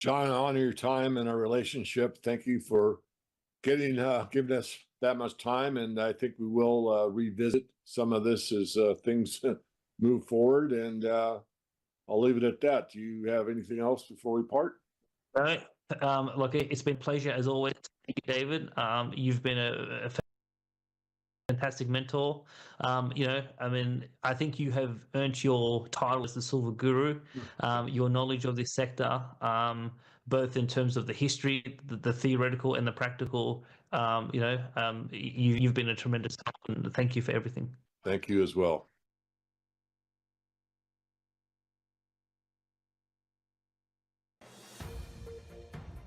John, I honor your time and our relationship. Thank you for giving us that much time, and I think we will revisit some of this as things move forward. And I'll leave it at that. Do you have anything else before we part? No, look, it's been a pleasure as always. Thank you, David. You've been a fantastic mentor. I mean, I think you have earned your title as the Silver Guru. Your knowledge of this sector, both in terms of the history, the theoretical, and the practical. You've been a tremendous help, and thank you for everything. Thank you as well.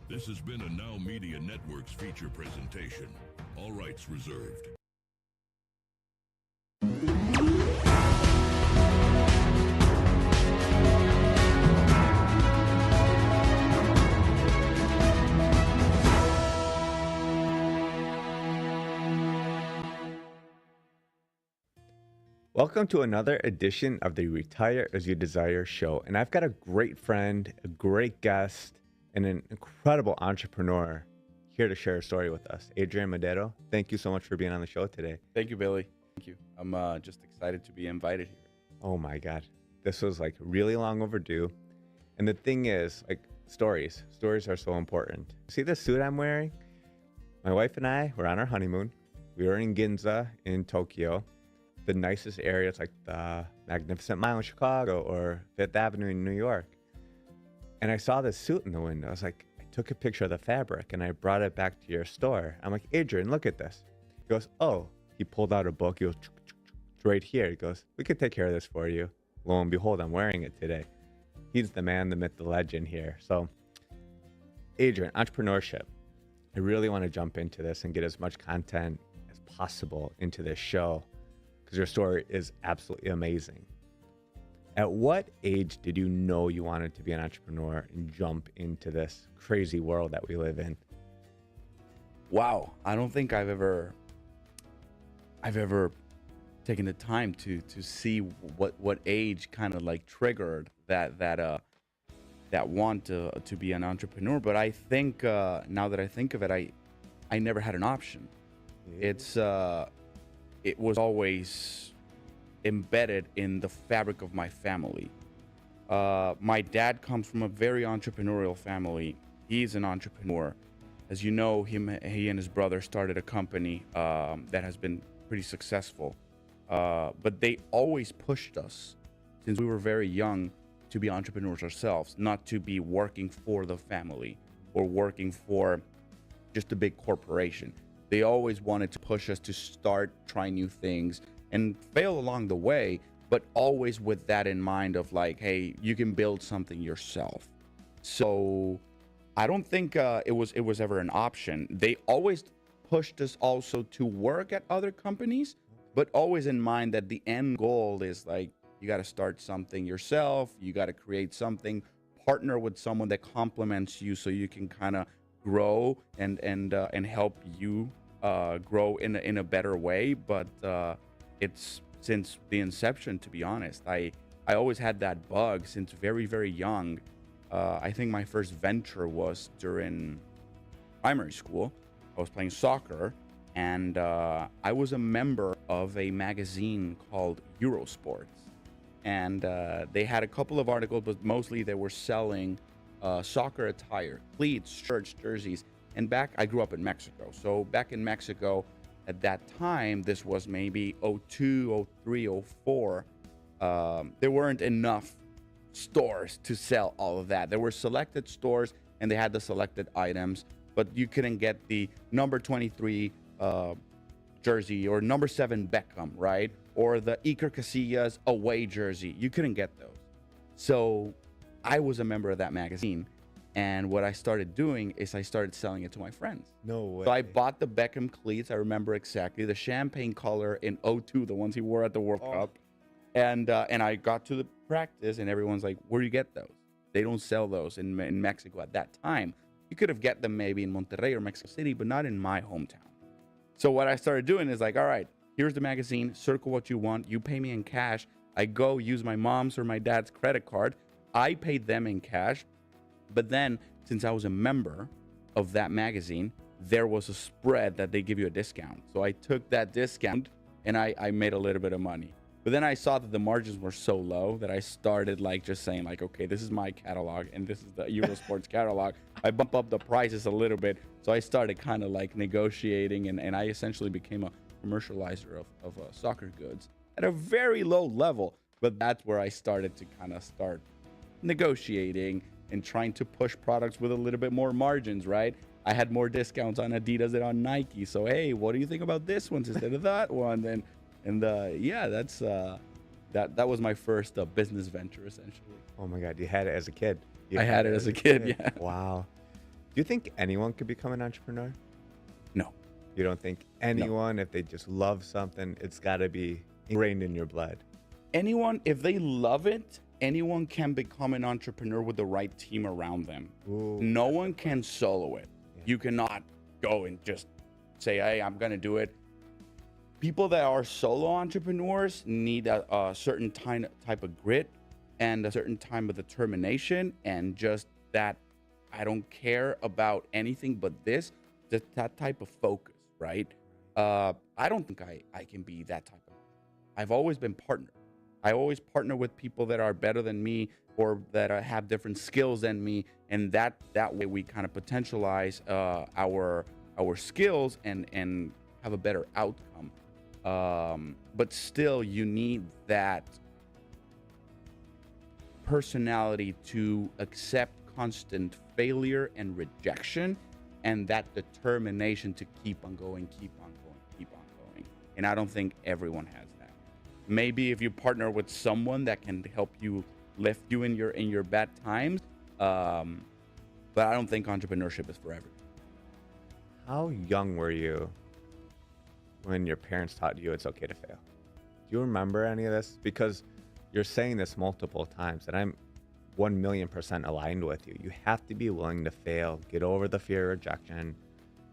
This has been a Now Media Networks feature presentation. All rights reserved. Welcome to another edition of the Retire As You Desire show. And I've got a great friend, a great guest, and an incredible entrepreneur here to share a story with us. Adrian Madero, thank you so much for being on the show today. Thank you, Billy. Thank you. I'm just excited to be invited here. Oh my God. This was like really long overdue. And the thing is, like, stories are so important. See this suit I'm wearing? My wife and I were on our honeymoon. We were in Ginza in Tokyo. The nicest areas like the Magnificent Mile in Chicago or Fifth Avenue in New York. And I saw this suit in the window. I was like, I took a picture of the fabric and I brought it back to your store. I'm like, Adrian, look at this. He goes, oh, he pulled out a book. He goes, it's right here. He goes, we could take care of this for you. Lo and behold, I'm wearing it today. He's the man, the myth, the legend here. So, Adrian, entrepreneurship. I really want to jump into this and get as much content as possible into this show, because your story is absolutely amazing. At what age did you know you wanted to be an entrepreneur and jump into this crazy world that we live in? Wow, I don't think I've ever taken the time to see what age kind of like triggered that want to be an entrepreneur. But I think now that I think of it, I never had an option. Yeah. It was always embedded in the fabric of my family. My dad comes from a very entrepreneurial family. He's an entrepreneur. As you know, he and his brother started a company that has been pretty successful. But they always pushed us, since we were very young, to be entrepreneurs ourselves, not to be working for the family or working for just a big corporation. They always wanted to push us to start, try new things, and fail along the way, but always with that in mind of like, hey, you can build something yourself. So I don't think it was ever an option. They always pushed us also to work at other companies, but always in mind that the end goal is like, you got to start something yourself. You got to create something, partner with someone that complements you so you can kind of grow and help you grow in a better way. But it's since the inception, to be honest, I always had that bug since very, very young. I think my first venture was during primary school. I was playing soccer, and I was a member of a magazine called Eurosports. And they had a couple of articles, but mostly they were selling soccer attire, cleats, shirts, jerseys. And I grew up in Mexico. So back in Mexico at that time, this was maybe 02, 03, 04. There weren't enough stores to sell all of that. There were selected stores and they had the selected items, but you couldn't get the number 23 jersey or number 7 Beckham, right? Or the Iker Casillas away jersey. You couldn't get those. So I was a member of that magazine. And what I started doing is I started selling it to my friends. No way. So I bought the Beckham cleats. I remember exactly the champagne color in 02, the ones he wore at the World Cup. And I got to the practice and everyone's like, where do you get those? They don't sell those in Mexico at that time. You could have get them maybe in Monterrey or Mexico City, but not in my hometown. So what I started doing is like, all right, here's the magazine, circle what you want. You pay me in cash. I go use my mom's or my dad's credit card. I paid them in cash. But then since I was a member of that magazine, there was a spread that they give you a discount. So I took that discount and I made a little bit of money. But then I saw that the margins were so low that I started like just saying like, okay, this is my catalog and this is the Eurosports catalog. I bump up the prices a little bit. So I started kind of like negotiating and I essentially became a commercializer of soccer goods at a very low level. But that's where I started to kind of start negotiating and trying to push products with a little bit more margins, right? I had more discounts on Adidas than on Nike. So, hey, what do you think about this one instead of that one? And yeah, that's that was my first business venture, essentially. Oh my God, you had it as a kid. You I had it as a kid, yeah. Wow. Do you think anyone could become an entrepreneur? No. You don't think anyone, if they just love something, it's got to be ingrained in your blood? Anyone, if they love it, anyone can become an entrepreneur with the right team around them. Ooh. No one can solo it. Yeah. You cannot go and just say, hey, I'm going to do it. People that are solo entrepreneurs need a certain type of grit and a certain time of determination and just that I don't care about anything but this, that type of focus, right? I don't think I can be that type of. I've always been partnered. I always partner with people that are better than me or that have different skills than me, and that way we kind of potentialize our skills and have a better outcome. But still, you need that personality to accept constant failure and rejection, and that determination to keep on going, keep on going, keep on going. And I don't think everyone has that. Maybe if you partner with someone that can help you lift you in your bad times, but I don't think entrepreneurship is for everyone. How young were you when your parents taught you it's okay to fail? Do you remember any of this? Because you're saying this multiple times, and I'm 1,000,000% aligned with you. You have to be willing to fail, get over the fear of rejection,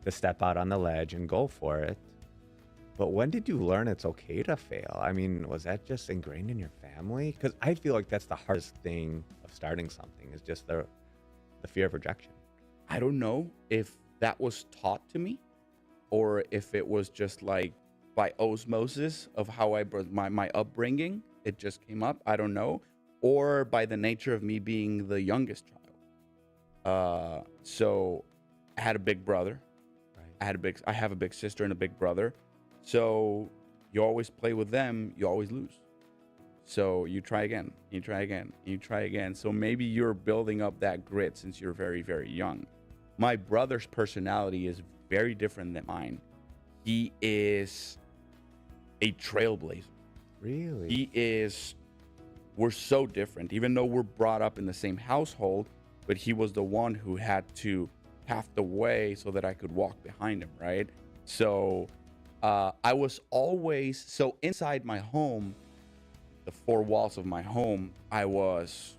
to step out on the ledge and go for it. But when did you learn it's okay to fail? I mean, was that just ingrained in your family? Because I feel like that's the hardest thing of starting something is just the fear of rejection. I don't know if that was taught to me or if it was just like by osmosis of how my upbringing, it just came up. I don't know. Or by the nature of me being the youngest child. So I had a big brother. Right. I have a big sister and a big brother. So you always play with them, you always lose. So you try again, you try again, you try again. So maybe you're building up that grit since you're very, very young. My brother's personality is very different than mine. He is a trailblazer. Really? We're so different, even though we're brought up in the same household, but he was the one who had to pave the way so that I could walk behind him, right? So I was always, so inside my home, the four walls of my home, I was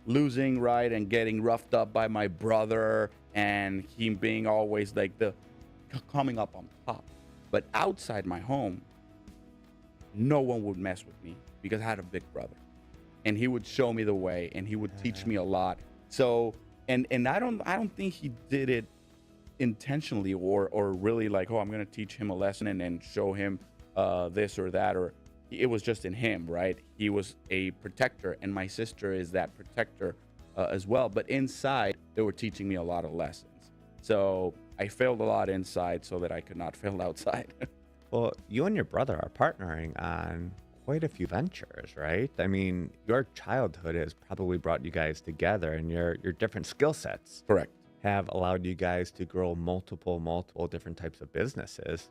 losing, right, and getting roughed up by my brother and him being always like coming up on top. But outside my home, no one would mess with me because I had a big brother and he would show me the way and he would teach me a lot. So, and I don't think he did it intentionally or really like, oh, I'm going to teach him a lesson and then show him this or that, or it was just in him, right? He was a protector and my sister is that protector as well. But inside, they were teaching me a lot of lessons. So I failed a lot inside so that I could not fail outside. Well, you and your brother are partnering on quite a few ventures, right? I mean, your childhood has probably brought you guys together and your different skill sets Correct. have allowed you guys to grow multiple different types of businesses.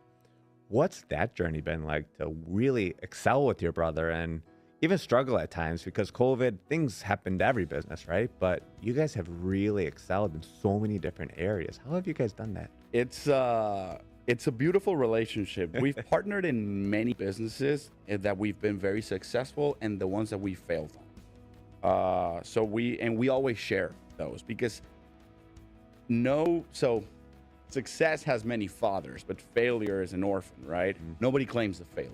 What's that journey been like to really excel with your brother and even struggle at times because COVID, things happen to every business, right? But you guys have really excelled in so many different areas. How have you guys done that? It's a beautiful relationship. We've partnered in many businesses that we've been very successful and the ones that we failed on. So we always share those because success has many fathers, but failure is an orphan, right? Mm-hmm. Nobody claims the failure.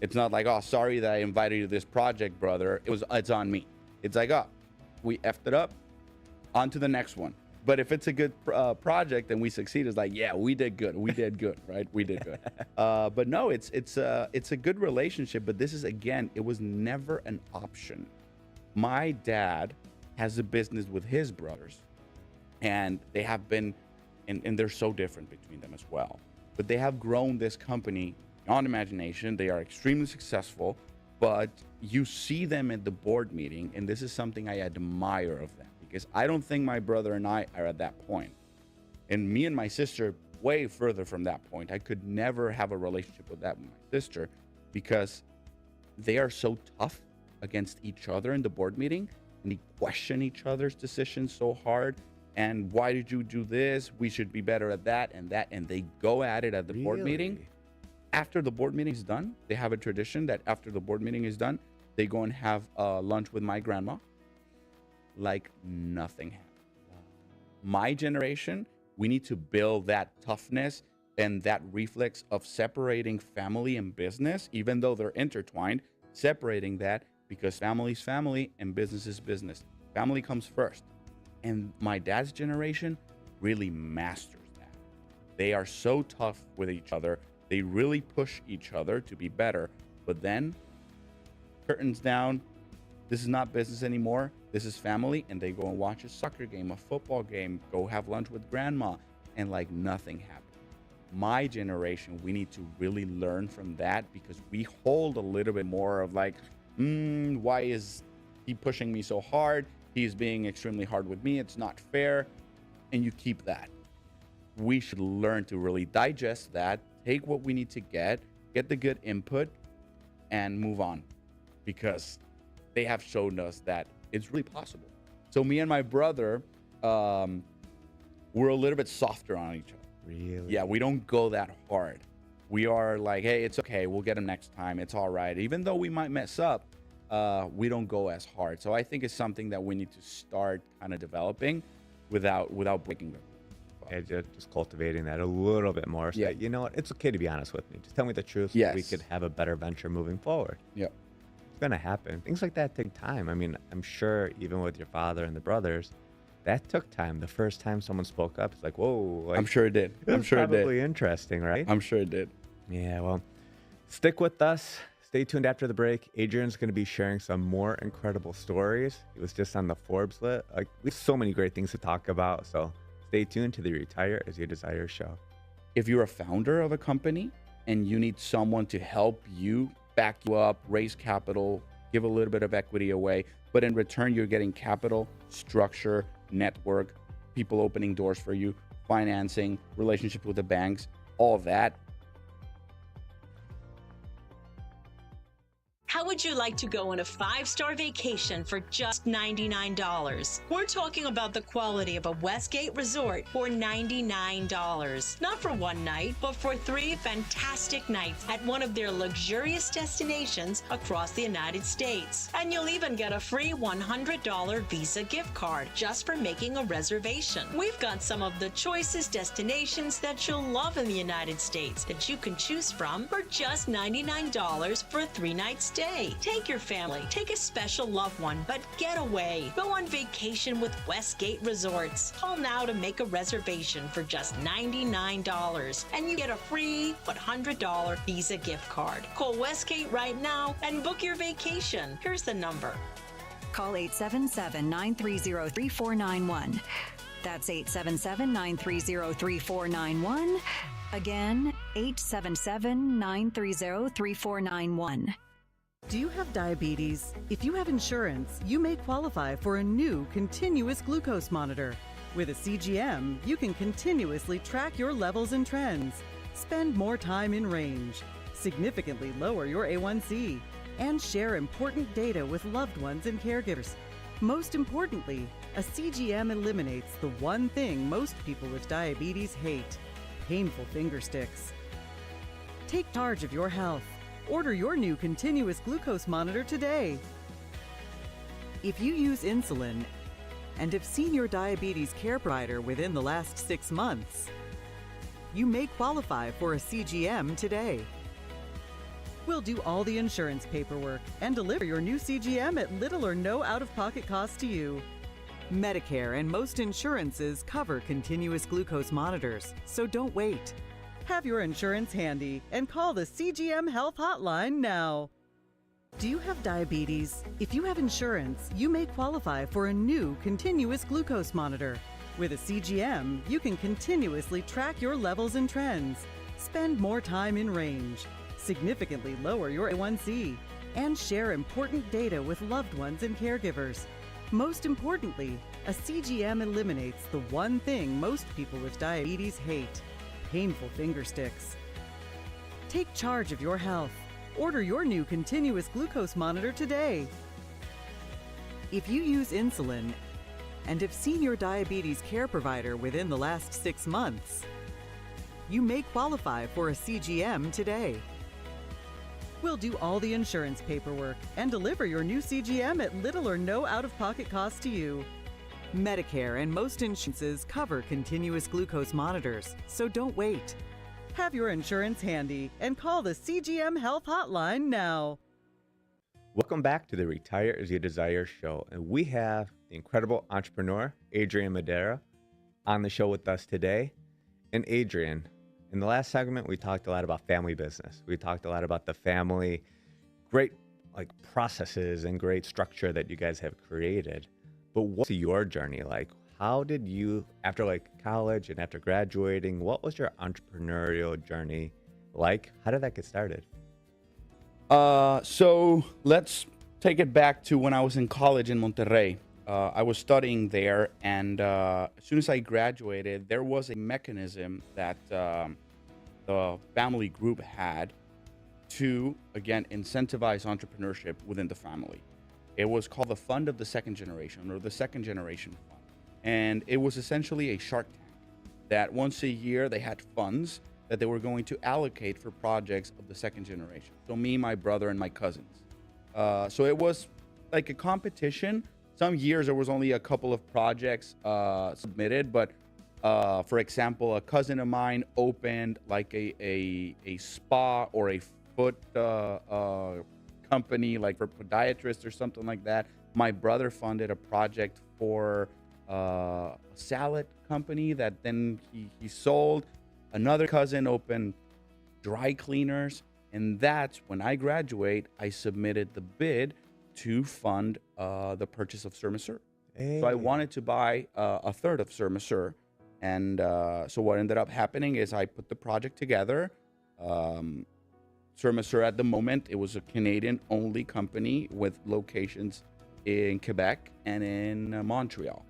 It's not like, oh, sorry that I invited you to this project, brother. It's on me. It's like, oh, we effed it up. on to the next one. But if it's a good project and we succeed, it's like, yeah, we did good, right? We did good. But no, it's a good relationship. But this is, again, it was never an option. My dad has a business with his brothers, and they have been, and they're so different between them as well. But they have grown this company on imagination. They are extremely successful, but you see them at the board meeting, and this is something I admire of them, because I don't think my brother and I are at that point. And me and my sister, way further from that point. I could never have a relationship with that with my sister, because they are so tough against each other in the board meeting, and they question each other's decisions so hard. And why did you do this? We should be better at that and that. And they go at it at the board meeting. After the board meeting is done, they have a tradition that after the board meeting is done, they go and have lunch with my grandma like nothing happened. My generation, we need to build that toughness and that reflex of separating family and business, even though they're intertwined, separating that, because family is family and business is business. Family comes first. And my dad's generation really masters that. They are so tough with each other. They really push each other to be better. But then, curtains down, this is not business anymore. This is family. And they go and watch a soccer game, a football game, go have lunch with grandma, and like nothing happened. My generation, we need to really learn from that, because we hold a little bit more of like, why is he pushing me so hard? He's being extremely hard with me. It's not fair. And you keep that. We should learn to really digest that, take what we need to get the good input, and move on, because they have shown us that it's really possible. So me and my brother, we're a little bit softer on each other. Really? Yeah, we don't go that hard. We are like, hey, it's okay. We'll get him next time. It's all right. Even though we might mess up, we don't go as hard. So I think it's something that we need to start kind of developing without breaking them. Yeah, just cultivating that a little bit more. So Yeah. that, you know what? It's okay to be honest with me. Just tell me the truth. So Yes. we could have a better venture moving forward. Yeah. It's going to happen. Things like that take time. I mean, I'm sure even with your father and the brothers, that took time. The first time someone spoke up, it's like, whoa. Like, I'm sure it did. I'm sure it did. Probably interesting, right? I'm sure it did. Yeah, well, stick with us. Stay tuned after the break. Adrian's going to be sharing some more incredible stories. He was just on the Forbes list. Like, we have so many great things to talk about. So stay tuned to the Retire As You Desire show. If you're a founder of a company and you need someone to help you, back you up, raise capital, give a little bit of equity away, but in return, you're getting capital, structure, network, people opening doors for you, financing, relationship with the banks, all of that. How would you like to go on a 5-star vacation for just $99? We're talking about the quality of a Westgate resort for $99. Not for one night, but for 3 fantastic nights at one of their luxurious destinations across the United States. And you'll even get a free $100 Visa gift card just for making a reservation. We've got some of the choicest destinations that you'll love in the United States that you can choose from for just $99 for a 3-night stay. Take your family, take a special loved one, but get away. Go on vacation with Westgate Resorts. Call now to make a reservation for just $99, and you get a free $100 Visa gift card. Call Westgate right now and book your vacation. Here's the number. Call 877-930-3491. That's 877-930-3491. Again, 877-930-3491. Do you have diabetes? If you have insurance, you may qualify for a new continuous glucose monitor. With a CGM, you can continuously track your levels and trends, spend more time in range, significantly lower your A1C, and share important data with loved ones and caregivers. Most importantly, a CGM eliminates the one thing most people with diabetes hate: painful finger sticks. Take charge of your health. Order your new continuous glucose monitor today. If you use insulin and have seen your diabetes care provider within the last 6 months, you may qualify for a CGM today. We'll do all the insurance paperwork and deliver your new CGM at little or no out-of-pocket cost to you. Medicare and most insurances cover continuous glucose monitors, so don't wait. Have your insurance handy and call the CGM Health Hotline now. Do you have diabetes? If you have insurance, you may qualify for a new continuous glucose monitor. With a CGM, you can continuously track your levels and trends, spend more time in range, significantly lower your A1C, and share important data with loved ones and caregivers. Most importantly, a CGM eliminates the one thing most people with diabetes hate: painful finger sticks. Take charge of your health. Order your new continuous glucose monitor today. If you use insulin and have seen your diabetes care provider within the last 6 months, you may qualify for a CGM today. We'll do all the insurance paperwork and deliver your new CGM at little or no out-of-pocket cost to you. Medicare and most insurances cover continuous glucose monitors, so don't wait. Have your insurance handy and call the CGM Health Hotline now. Welcome back to the Retire as You Desire show. And we have the incredible entrepreneur, Adrian Madera, on the show with us today. And Adrian, in the last segment, we talked a lot about family business. We talked a lot about the family, great processes and great structure that you guys have created. But what's your journey like? How did you, after college and after graduating, what was your entrepreneurial journey like? How did that get started? So let's take it back to when I was in college in Monterrey. I was studying there, and as soon as I graduated, there was a mechanism that the family group had to, again, incentivize entrepreneurship within the family. It was called the Fund of the Second Generation, or the Second Generation Fund. And it was essentially a Shark Tank that once a year they had funds that they were going to allocate for projects of the second generation. So me, my brother, and my cousins. So it was like a competition. Some years there was only a couple of projects submitted, but for example, a cousin of mine opened like a spa or a foot company, like for podiatrists or something like that. My brother funded a project for a salad company that then he sold. Another cousin opened dry cleaners, and that's when I graduate, I submitted the bid to fund the purchase of Sur Mesure. Hey. So I wanted to buy a third of Sur Mesure, and so what ended up happening is I put the project together. Sur Mesure at the moment, it was a Canadian-only company with locations in Quebec and in Montreal.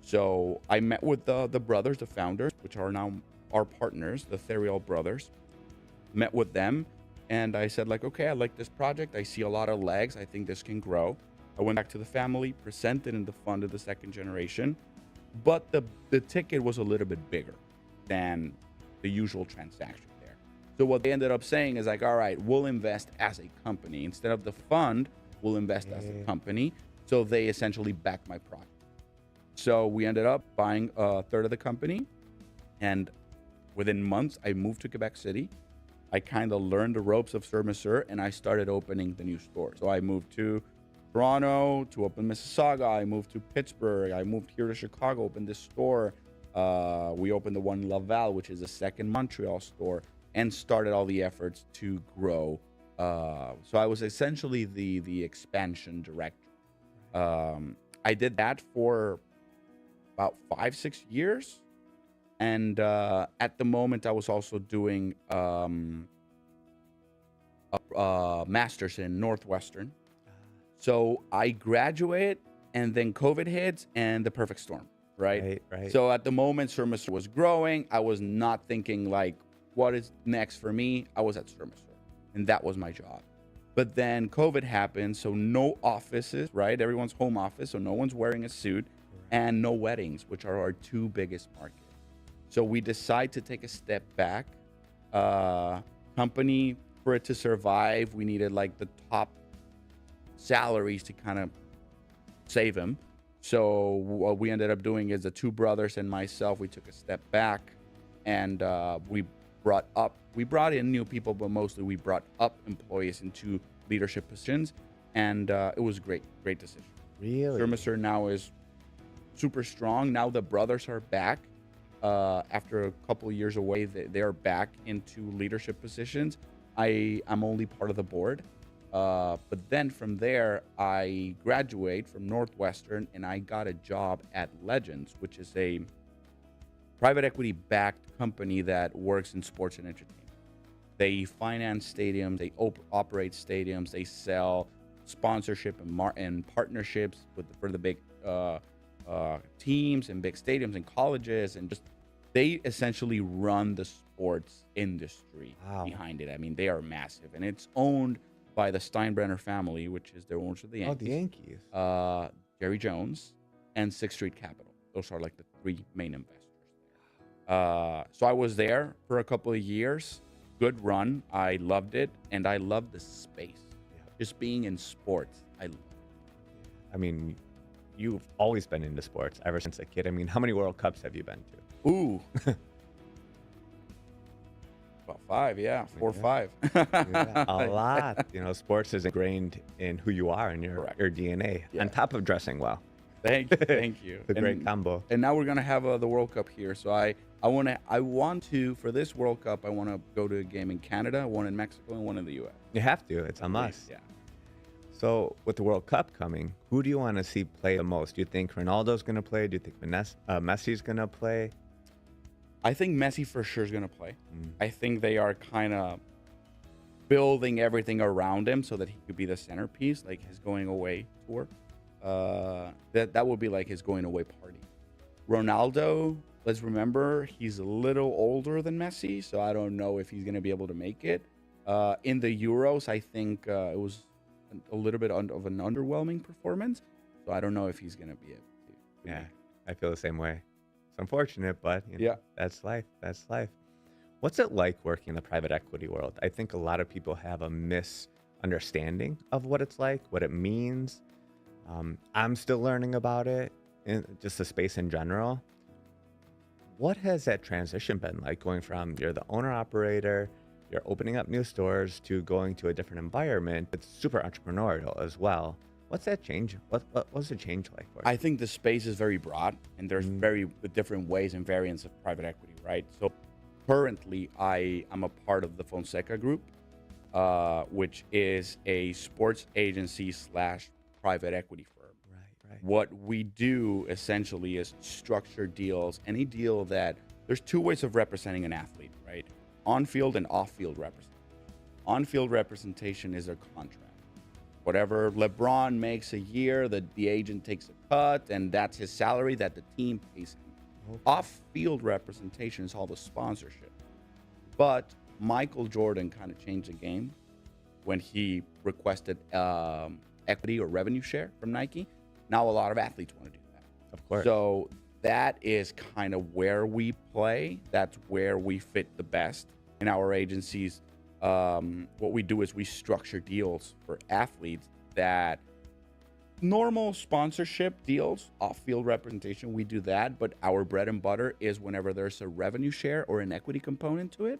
So I met with the brothers, the founders, which are now our partners, the Theriault brothers. Met with them, and I said, okay, I like this project. I see a lot of legs. I think this can grow. I went back to the family, presented in the fund of the second generation, but the ticket was a little bit bigger than the usual transaction there. So what they ended up saying is all right, we'll invest as a company. Instead of the fund, we'll invest as a company. So they essentially backed my project. So we ended up buying a third of the company, and within months, I moved to Quebec City. I kind of learned the ropes of Sur Mesure, and I started opening the new store. So I moved to Toronto to open Mississauga. I moved to Pittsburgh. I moved here to Chicago, opened this store. We opened the one in Laval, which is a second Montreal store, and started all the efforts to grow. So I was essentially the expansion director. I did that for about 5-6 years. And at the moment, I was also doing a master's in Northwestern. So I graduate, and then COVID hits, and the perfect storm, right? Right. So at the moment, Sur Mesure was growing. I was not thinking what is next for me? I was at Sur Mesure, and that was my job. But then COVID happened, so no offices, right? Everyone's home office, so no one's wearing a suit, and no weddings, which are our two biggest markets. So we decide to take a step back. Company, for it to survive, we needed the top salaries to kind of save them. So what we ended up doing is the two brothers and myself, we took a step back, and we brought in new people, but mostly we brought up employees into leadership positions, and it was great decision. Really? Sur Mesure now is super strong. Now the brothers are back. After a couple of years away, they are back into leadership positions. I'm only part of the board. But then from there, I graduate from Northwestern and I got a job at Legends, which is a private equity backed company that works in sports and entertainment. They finance stadiums, they operate stadiums, they sell sponsorship and partnerships for the big teams and big stadiums and colleges, and just they essentially run the sports industry behind it. I mean, they are massive, and it's owned by the Steinbrenner family, which is the owners of the Yankees. Oh, the Yankees. Jerry Jones and Sixth Street Capital. Those are like the three main investors. So I was there for a couple of years. Good run. I loved it, and I loved the space. Just being in sports, I mean, you've always been into sports ever since a kid. I mean, how many World Cups have you been to? Ooh. About 5, yeah. 4 or 5. Yeah, a lot. You know, sports is ingrained in who you are and your DNA, Yeah. on top of dressing well. Thank you. Thank you. It's a great combo. And now we're gonna have the World Cup here. So I want to for this World Cup. I want to go to a game in Canada, one in Mexico, and one in the U.S. You have to. It's a must. Yeah. So with the World Cup coming, who do you want to see play the most? Do you think Ronaldo's going to play? Do you think Messi's going to play? I think Messi for sure is gonna play. I think they are kind of building everything around him so that he could be the centerpiece, like his going away tour. That would be like his going away party. Ronaldo, let's remember, he's a little older than Messi, so I don't know if he's going to be able to make it. In the Euros, I think it was a little bit of an underwhelming performance, so I don't know if he's going to be able to. Yeah, I feel the same way. It's unfortunate, but you know, Yeah. that's life. That's life. What's it like working in the private equity world? I think a lot of people have a misunderstanding of what it's like, what it means. I'm still learning about it, and just the space in general. What has that transition been like, going from you're the owner operator, you're opening up new stores, to going to a different environment? It's super entrepreneurial as well. What's that change? What was the change like for you? I think the space is very broad, and there's very different ways and variants of private equity, right? So currently, I am a part of the Fonseca Group, which is a sports agency / private equity firm. Right. What we do essentially is structure deals, any deal that there's two ways of representing an athlete, right? On-field and off-field representation. On-field representation is a contract. Whatever LeBron makes a year, the agent takes a cut, and that's his salary that the team pays him. Off-field representation is all the sponsorship. But Michael Jordan kind of changed the game when he requested equity or revenue share from Nike. Now a lot of athletes want to do that. Of course. So that is kind of where we play. That's where we fit the best in our agencies. What we do is we structure deals for athletes that normal sponsorship deals, off-field representation, we do that. But our bread and butter is whenever there's a revenue share or an equity component to it,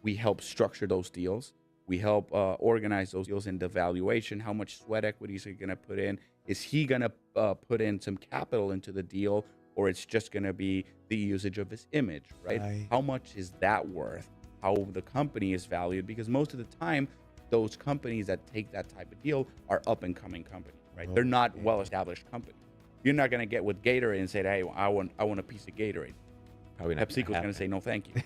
we help structure those deals. We help organize those deals into valuation. How much sweat equity is he going to put in? Is he going to put in some capital into the deal, or it's just going to be the usage of his image, right? How much is that worth? How the company is valued? Because most of the time, those companies that take that type of deal are up-and-coming companies, right? They're not well-established companies. You're not going to get with Gatorade and say, hey, I want a piece of Gatorade. Probably not PepsiCo's gonna going to say, happen. no, thank you.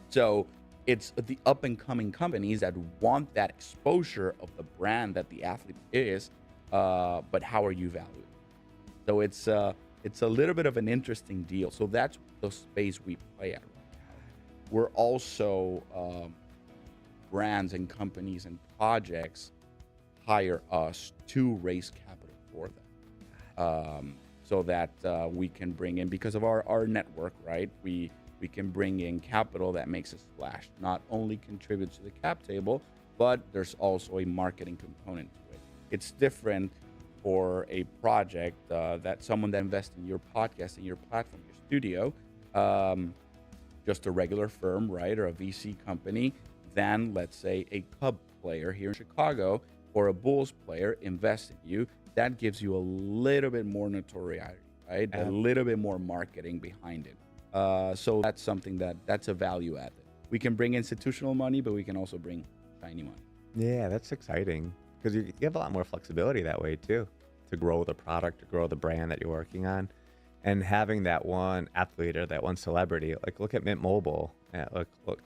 So it's the up-and-coming companies that want that exposure of the brand that the athlete is, but how are you valued? So it's a little bit of an interesting deal. So that's the space we play at right now. We're also brands and companies and projects hire us to raise capital for them, so that we can bring in, because of our network, right? We can bring in capital that makes a splash, not only contributes to the cap table, but there's also a marketing component to it. It's different for a project that someone that invests in your podcast, in your platform, your studio, just a regular firm, right, or a VC company, than, let's say, a Cub player here in Chicago or a Bulls player invests in you. That gives you a little bit more notoriety, right? A little bit more marketing behind it. So that's something that's a value added. We can bring institutional money, but we can also bring shiny money. Yeah, that's exciting because you have a lot more flexibility that way too, to grow the product, to grow the brand that you're working on, and having that one athlete or that one celebrity. Like look at Mint Mobile. Yeah, look,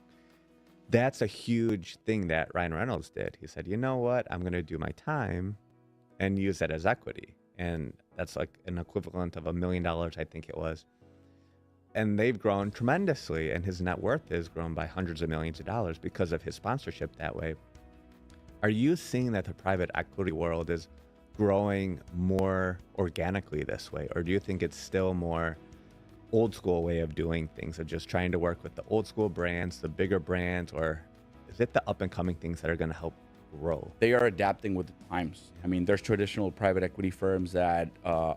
that's a huge thing that Ryan Reynolds did. He said, you know what, I'm going to do my time and use that as equity, and that's like an equivalent of $1 million, I think it was. And they've grown tremendously, and his net worth has grown by hundreds of millions of dollars because of his sponsorship that way. Are you seeing that the private equity world is growing more organically this way? Or do you think it's still more old school way of doing things, of just trying to work with the old school brands, the bigger brands, or is it the up and coming things that are going to help grow? They are adapting with the times. I mean, there's traditional private equity firms that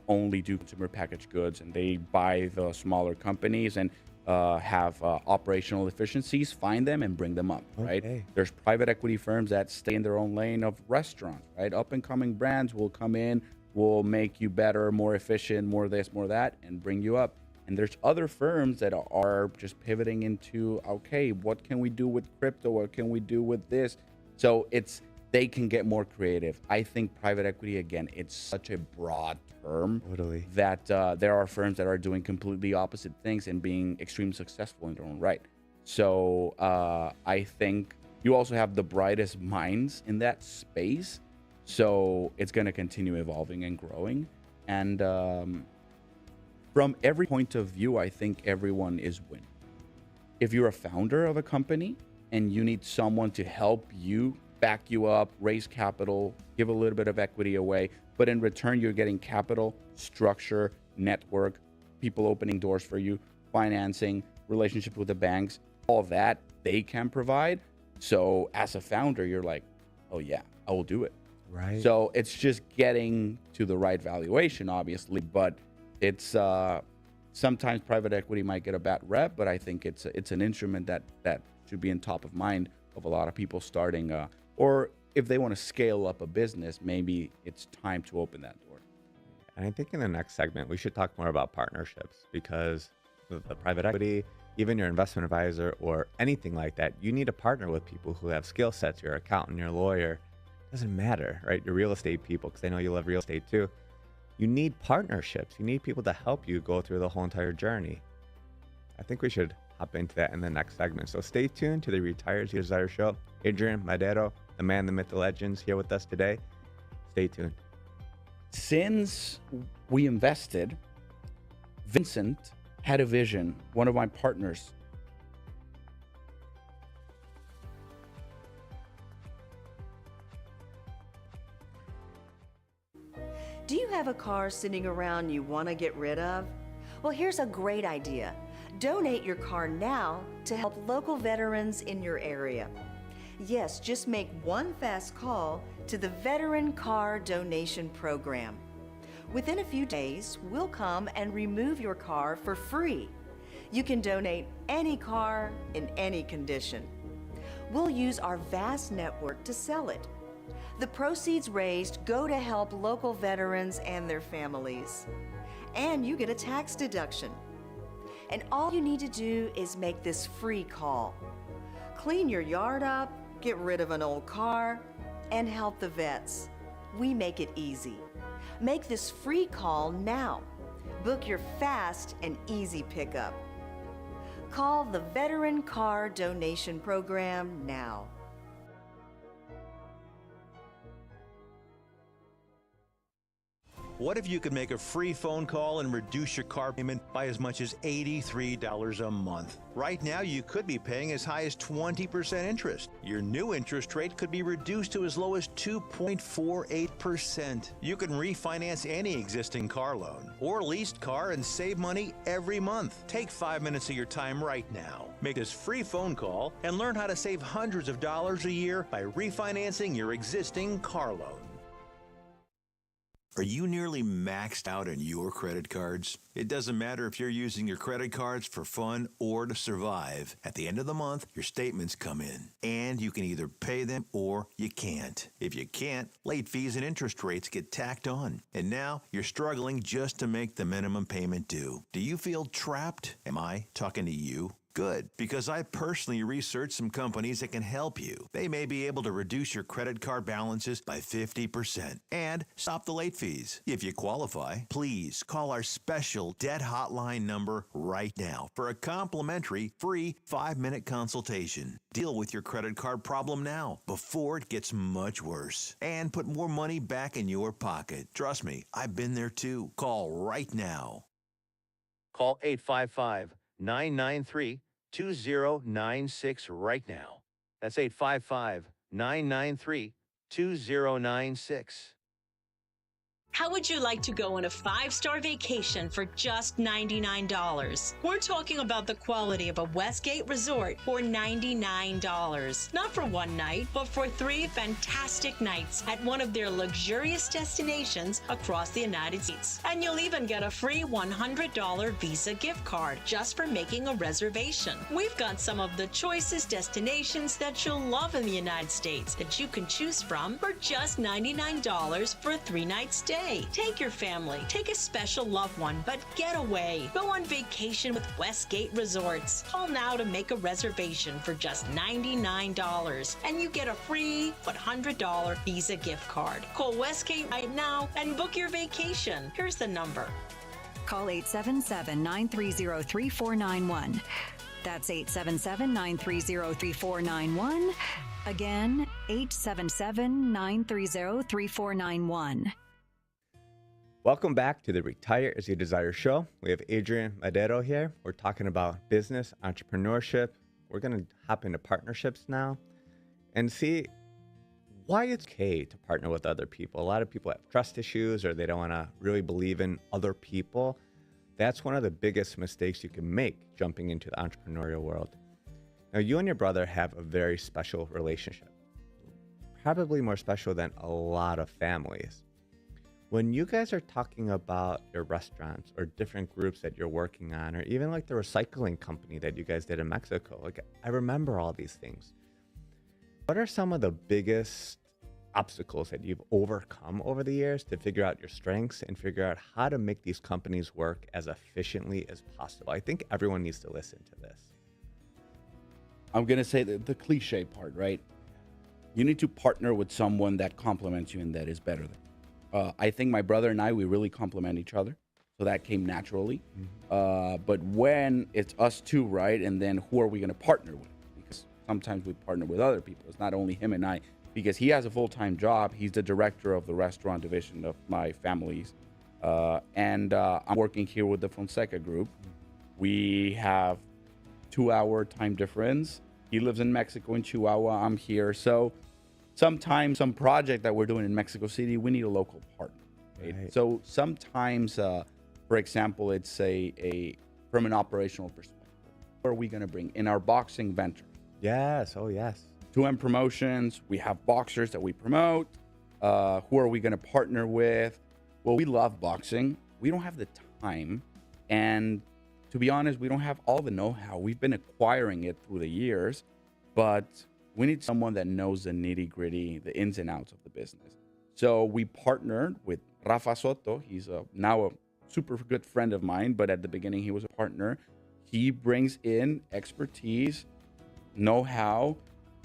only do consumer packaged goods, and they buy the smaller companies and have operational efficiencies, find them and bring them up, right? Okay. There's private equity firms that stay in their own lane of restaurants, right? Up and coming brands will come in, will make you better, more efficient, more this, more that, and bring you up. And there's other firms that are just pivoting into, okay, what can we do with crypto? What can we do with this? So they can get more creative. I think private equity, again, it's such a broad term Totally. that there are firms that are doing completely opposite things and being extremely successful in their own right. So I think you also have the brightest minds in that space. So it's going to continue evolving and growing. And from every point of view, I think everyone is winning. If you're a founder of a company and you need someone to help you, back you up, raise capital, give a little bit of equity away, but in return, you're getting capital, structure, network, people opening doors for you, financing, relationship with the banks, all of that they can provide. So as a founder, you're like, oh yeah, I will do it. Right. So it's just getting to the right valuation, obviously, but it's sometimes private equity might get a bad rep, but I think it's an instrument that should be in top of mind of a lot of people starting, or if they want to scale up a business, maybe it's time to open that door. And I think in the next segment, we should talk more about partnerships, because with the private equity, even your investment advisor or anything like that, you need to partner with people who have skill sets, your accountant, your lawyer, doesn't matter, right? Your real estate people, because I know you love real estate too. You need partnerships. You need people to help you go through the whole entire journey. I think we should hop into that in the next segment. So stay tuned to the Retire as You Desire show. Adrian Madero, the man, the myth, the legends, here with us today. Stay tuned. Since we invested, Vincent had a vision, one of my partners. Do you have a car sitting around you want to get rid of? Well, here's a great idea. Donate your car now to help local veterans in your area. Yes, just make one fast call to the Veteran Car Donation Program. Within a few days, we'll come and remove your car for free. You can donate any car in any condition. We'll use our vast network to sell it. The proceeds raised go to help local veterans and their families. And you get a tax deduction. And all you need to do is make this free call. Clean your yard up, get rid of an old car, and help the vets. We make it easy. Make this free call now. Book your fast and easy pickup. Call the Veteran Car Donation Program now. What if you could make a free phone call and reduce your car payment by as much as $83 a month? Right now, you could be paying as high as 20% interest. Your new interest rate could be reduced to as low as 2.48%. You can refinance any existing car loan or leased car and save money every month. Take 5 minutes of your time right now. Make this free phone call and learn how to save hundreds of dollars a year by refinancing your existing car loan. Are you nearly maxed out on your credit cards? It doesn't matter if you're using your credit cards for fun or to survive. At the end of the month, your statements come in, and you can either pay them or you can't. If you can't, late fees and interest rates get tacked on. And now you're struggling just to make the minimum payment due. Do you feel trapped? Am I talking to you? Good, because I personally researched some companies that can help you. They may be able to reduce your credit card balances by 50% and stop the late fees. If you qualify, please call our special debt hotline number right now for a complimentary free 5-minute consultation. Deal with your credit card problem now before it gets much worse and put more money back in your pocket. Trust me, I've been there too. Call right now. Call 855-993-2096 right now. That's 855-993-2096. How would you like to go on a 5-star vacation for just $99? We're talking about the quality of a Westgate resort for $99. Not for one night, but for 3 fantastic nights at one of their luxurious destinations across the United States. And you'll even get a free $100 Visa gift card just for making a reservation. We've got some of the choicest destinations that you'll love in the United States that you can choose from for just $99 for a 3-night stay. Take your family, take a special loved one, but get away. Go on vacation with Westgate Resorts. Call now to make a reservation for just $99, and you get a free $100 Visa gift card. Call Westgate right now and book your vacation. Here's the number. Call 877-930-3491. That's 877-930-3491. Again, 877-930-3491. Welcome back to the Retire as You Desire show. We have Adrian Madero here. We're talking about business, entrepreneurship. We're going to hop into partnerships now and see why it's okay to partner with other people. A lot of people have trust issues or they don't want to really believe in other people. That's one of the biggest mistakes you can make jumping into the entrepreneurial world. Now, you and your brother have a very special relationship, probably more special than a lot of families. When you guys are talking about your restaurants or different groups that you're working on, or even like the recycling company that you guys did in Mexico, like I remember all these things. What are some of the biggest obstacles that you've overcome over the years to figure out your strengths and figure out how to make these companies work as efficiently as possible? I think everyone needs to listen to this. I'm going to say the cliche part, right? You need to partner with someone that complements you and that is better than you. I think my brother and I, we really complement each other. So that came naturally. But when it's us two, right? And then who are we going to partner with? Because sometimes we partner with other people. It's not only him and I, because he has a full-time job. He's the director of the restaurant division of my family's. And I'm working here with the Fonseca Group. We have 2-hour time difference. He lives in Mexico in Chihuahua. I'm here. So sometimes some project that we're doing in Mexico City, we need a local partner. Right? So sometimes, for example, it's from an operational perspective. What are we going to bring in our boxing venture? Yes. Oh, yes. 2M Promotions. We have boxers that we promote. Who are we going to partner with? Well, we love boxing. We don't have the time. And to be honest, we don't have all the know-how. We've been acquiring it through the years, but we need someone that knows the nitty-gritty, the ins and outs of the business. So we partnered with Rafa Soto. He's now a super good friend of mine, but at the beginning he was a partner. He brings in expertise, know-how,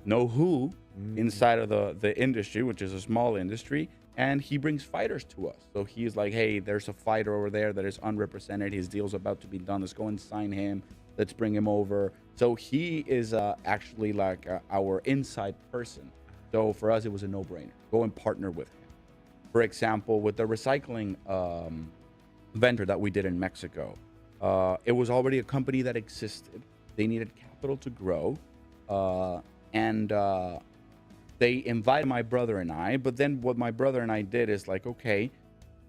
know-who inside of the industry, which is a small industry, and he brings fighters to us. So he's like, hey, there's a fighter over there that is unrepresented. His deal's about to be done. Let's go and sign him. Let's bring him over. So he is actually like our inside person. So for us, it was a no-brainer. Go and partner with him. For example, with the recycling venture that we did in Mexico, it was already a company that existed. They needed capital to grow. And they invited my brother and I. But then what my brother and I did is like, okay,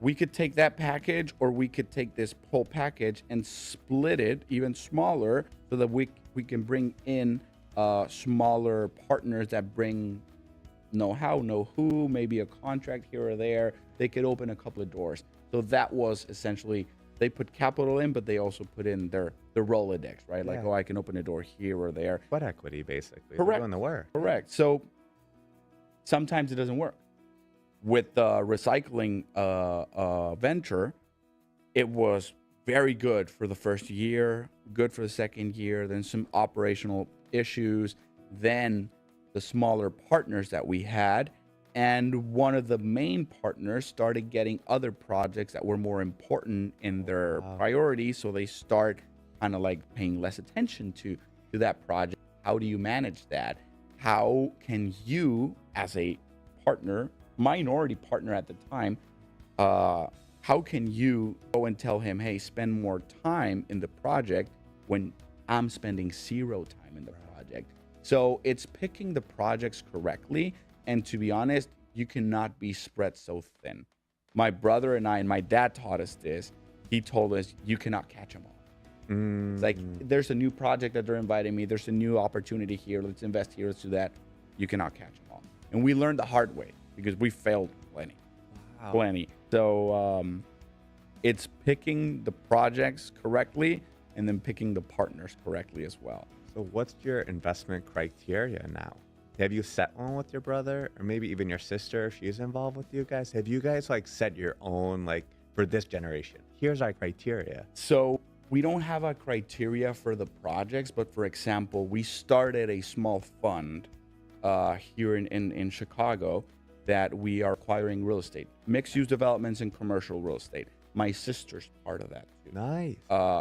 we could take that package or we could take this whole package and split it even smaller so that we can bring in smaller partners that bring know how, know who, maybe a contract here or there. They could open a couple of doors. So that was essentially, they put capital in, but they also put in their Rolodex, right? Like, Yeah. oh, I can open a door here or there. Sweat equity, basically. Correct. They're doing the work. Correct. So sometimes it doesn't work. With the recycling venture, it was very good for the first year, good for the second year, then some operational issues, then the smaller partners that we had. And one of the main partners started getting other projects that were more important in their priorities. So they start kind of like paying less attention to that project. How do you manage that? How can you, as a partner, minority partner at the time, how can you go and tell him, hey, spend more time in the project when I'm spending zero time in the project? So it's picking the projects correctly. And to be honest, you cannot be spread so thin. My brother and I, and my dad taught us this. He told us, you cannot catch them all. It's like, there's a new project that they're inviting me. There's a new opportunity here. Let's invest here. Let's do that. You cannot catch them all. And we learned the hard way because we failed plenty. Plenty. So it's picking the projects correctly and then picking the partners correctly as well. So what's your investment criteria now? Have you set one with your brother, or maybe even your sister if she's involved with you guys? Have you guys like set your own, like, for this generation, here's our criteria? So we don't have a criteria for the projects, but for example, we started a small fund here in Chicago that we are acquiring real estate, mixed use developments and commercial real estate. My sister's part of that too. Nice.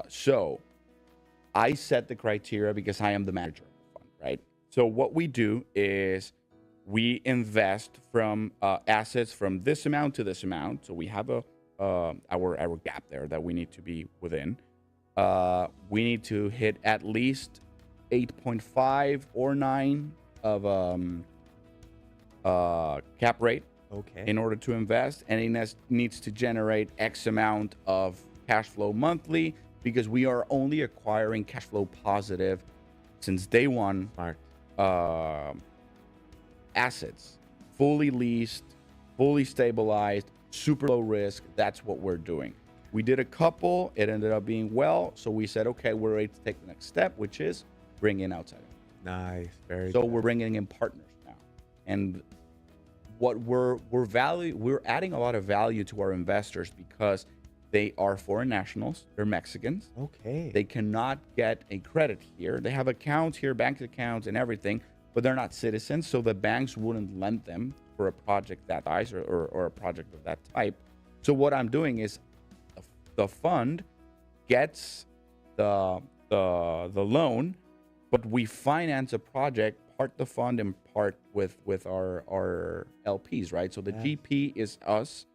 So I set the criteria because I am the manager of the fund, right? So what we do is we invest from assets from this amount to this amount. So we have our gap there that we need to be within. We need to hit at least 8.5 or 9 of cap rate. Okay. In order to invest, and it needs to generate X amount of cash flow monthly, because we are only acquiring cash flow positive since day one. Smart. Assets, fully leased, fully stabilized, super low risk. That's what we're doing. We did a couple. It ended up being well. So we said, okay, we're ready to take the next step, which is bring in outside. Nice. Very So good. we're bringing in partners now. And what we're adding a lot of value to our investors because they are foreign nationals. They're Mexicans. Okay. They cannot get a credit here. They have accounts here, bank accounts and everything, but they're not citizens. So the banks wouldn't lend them for a project that size or a project of that type. So what I'm doing is the fund gets the loan, but we finance a project, part the fund and part with our LPs, right? So the GP is us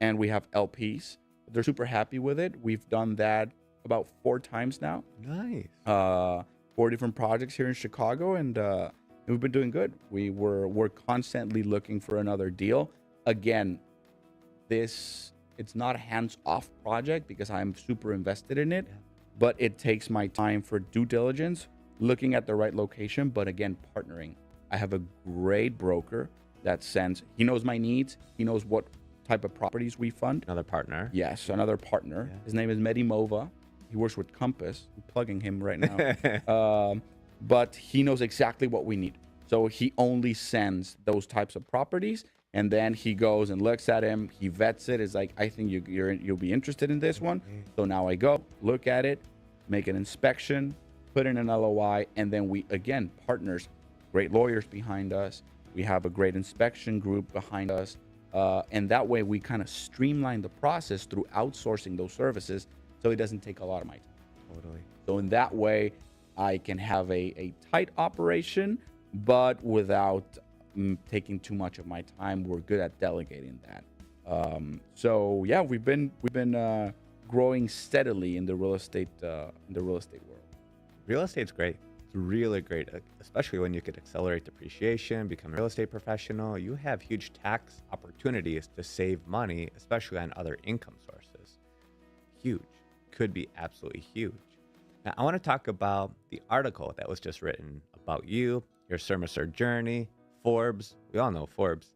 and we have LPs. They're super happy with it. We've done that about 4 times now. Nice. 4 different projects here in Chicago, and we've been doing good. We're constantly looking for another deal. Again, it's not a hands-off project because I'm super invested in it, but it takes my time for due diligence, looking at the right location, but again, partnering. I have a great broker that he knows my needs. He knows what type of properties we fund. Another partner. Yes, another partner. Yeah. His name is Mehdi Mova. He works with Compass. I'm plugging him right now. But he knows exactly what we need. So he only sends those types of properties, and then he goes and looks at him. He vets it. Is like, I think you'll be interested in this one. So now I go look at it, make an inspection, put in an LOI, and then we again partners, great lawyers behind us. We have a great inspection group behind us. And that way we kind of streamline the process through outsourcing those services so it doesn't take a lot of my time. Totally. So in that way, I can have a tight operation, but without taking too much of my time. We're good at delegating that. So yeah, we've been growing steadily in the real estate world. Real estate's great. It's really great, especially when you could accelerate depreciation, become a real estate professional. You have huge tax opportunities to save money, especially on other income sources. Huge. Could be absolutely huge. Now, I want to talk about the article that was just written about you, your Surmisser journey, Forbes. We all know Forbes.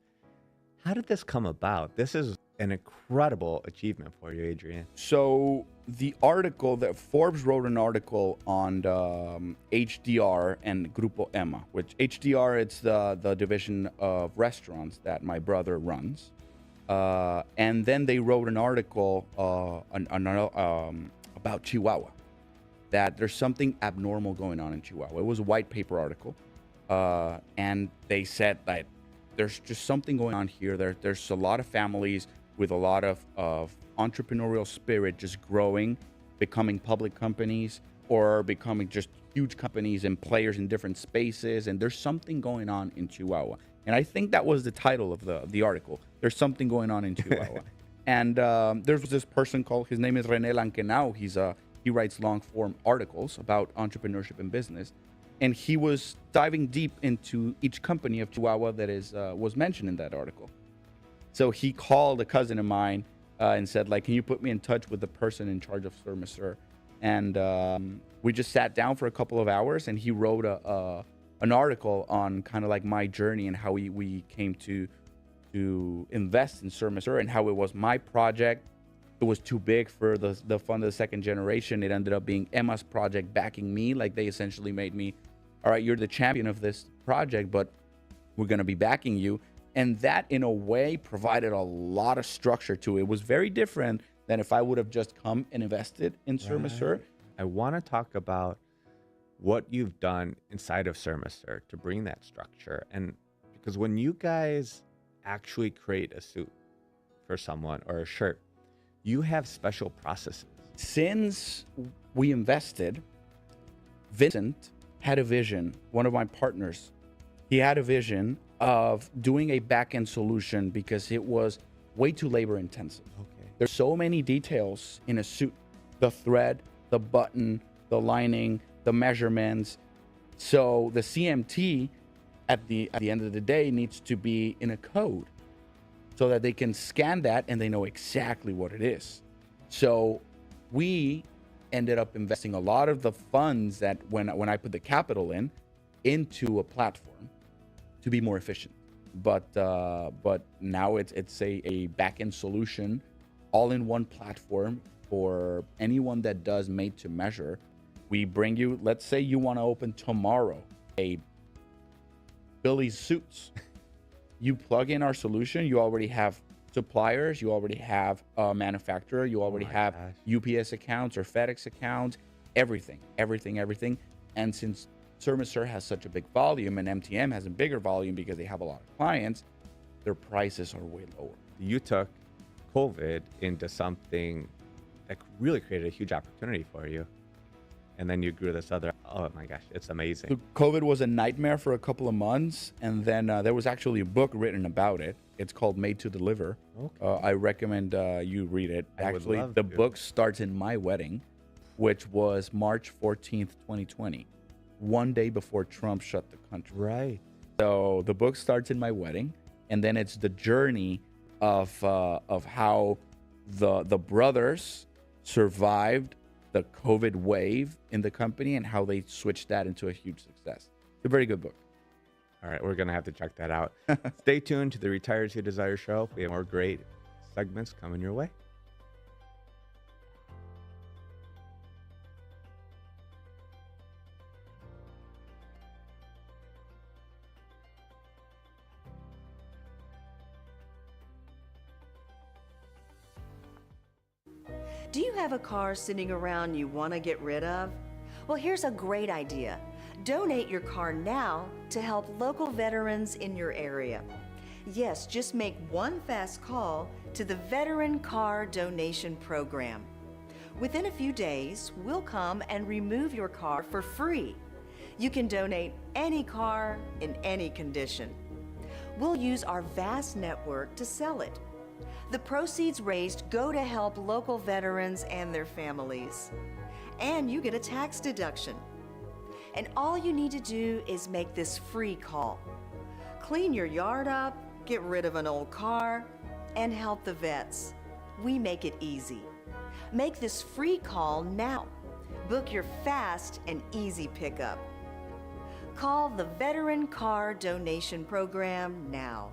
How did this come about? This is an incredible achievement for you, Adrian. So the article that Forbes wrote an article on HDR and Grupo Emma, which HDR, it's the division of restaurants that my brother runs. And then they wrote an article about Chihuahua, that there's something abnormal going on in Chihuahua. It was a white paper article. And they said that there's just something going on here. There's a lot of families with a lot of entrepreneurial spirit just growing, becoming public companies or becoming just huge companies and players in different spaces. And there's something going on in Chihuahua. And I think that was the title of the article. There's something going on in Chihuahua. And there was this person called, his name is Rene Lankenau. He writes long form articles about entrepreneurship and business. And he was diving deep into each company of Chihuahua that was mentioned in that article. So he called a cousin of mine and said, like, can you put me in touch with the person in charge of Sur Mesure? And we just sat down for a couple of hours, and he wrote an article on kind of like my journey and how we came to invest in Sur Mesure and how it was my project. It was too big for the fund of the second generation. It ended up being Emma's project backing me. Like, they essentially made me, all right, you're the champion of this project, but we're going to be backing you. And that, in a way, provided a lot of structure to it. It was very different than if I would have just come and invested in Sur Mesure. I want to talk about what you've done inside of Sur Mesure to bring that structure. And because when you guys actually create a suit for someone or a shirt, you have special processes. Since we invested, Vincent had a vision, one of my partners. He had a vision of doing a back-end solution because it was way too labor intensive. Okay. There's so many details in a suit, the thread, the button, the lining, the measurements. So the CMT at the end of the day needs to be in a code so that they can scan that and they know exactly what it is. So we ended up investing a lot of the funds that when I put the capital into a platform to be more efficient. But now it's a back-end solution, all in one platform for anyone that does made to measure. We bring you, let's say you want to open tomorrow a Billy's Suits. You plug in our solution, you already have suppliers, you already have a manufacturer, you already have UPS accounts or FedEx accounts, everything. And since Sur Mesure has such a big volume and MTM has a bigger volume because they have a lot of clients, their prices are way lower. You took COVID into something that really created a huge opportunity for you. And then you grew this other, oh my gosh, it's amazing. So COVID was a nightmare for a couple of months. And then there was actually a book written about it. It's called Made to Deliver. Okay. I recommend you read it. Actually, the book starts in my wedding, which was March 14th, 2020, one day before Trump shut the country. Right. So the book starts in my wedding, and then it's the journey of how the brothers survived the COVID wave in the company and how they switched that into a huge success. It's a very good book. All right, we're going to have to check that out. Stay tuned to the Retire to Desire show. We have more great segments coming your way. Do you have a car sitting around you want to get rid of? Well, here's a great idea. Donate your car now to help local veterans in your area. Yes, just make one fast call to the Veteran Car Donation Program. Within a few days, we'll come and remove your car for free. You can donate any car in any condition. We'll use our vast network to sell it. The proceeds raised go to help local veterans and their families. And you get a tax deduction. And all you need to do is make this free call. Clean your yard up, get rid of an old car, and help the vets. We make it easy. Make this free call now. Book your fast and easy pickup. Call the Veteran Car Donation Program now.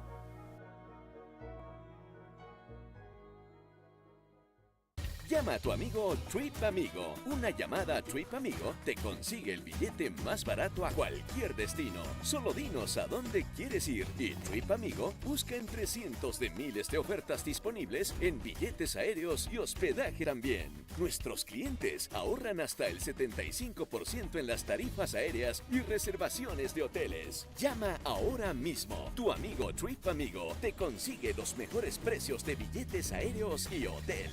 Llama a tu amigo Trip Amigo. Una llamada a Trip Amigo te consigue el billete más barato a cualquier destino. Solo dinos a dónde quieres ir y Trip Amigo busca entre cientos de miles de ofertas disponibles en billetes aéreos y hospedaje también. Nuestros clientes ahorran hasta el 75% en las tarifas aéreas y reservaciones de hoteles. Llama ahora mismo. Tu amigo Trip Amigo te consigue los mejores precios de billetes aéreos y hotel.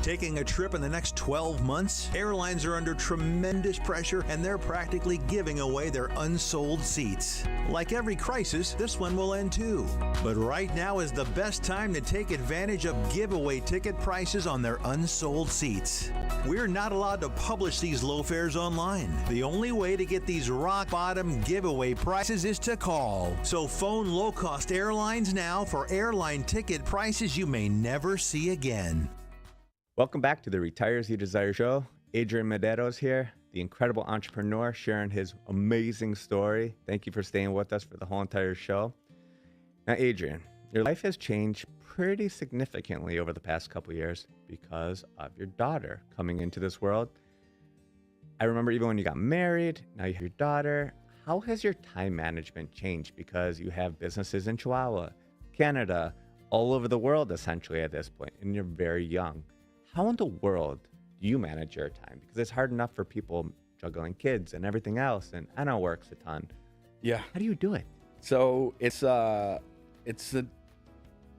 Taking a trip in the next 12 months? Airlines are under tremendous pressure and they're practically giving away their unsold seats. Like every crisis, this one will end too. But right now is the best time to take advantage of giveaway ticket prices on their unsold seats. We're not allowed to publish these low fares online. The only way to get these rock bottom giveaway prices is to call. So phone low cost airlines now for airline ticket prices you may never see again. Welcome back to the Retire as You Desire show. Adrian Medeiros here, the incredible entrepreneur sharing his amazing story. Thank you for staying with us for the whole entire show. Now, Adrian, your life has changed pretty significantly over the past couple years because of your daughter coming into this world. I remember even when you got married, now you have your daughter. How has your time management changed? Because you have businesses in Chihuahua, Canada, all over the world essentially at this point, and you're very young. How in the world do you manage your time? Because it's hard enough for people juggling kids and everything else, and Anna works a ton. Yeah. How do you do it? So it's a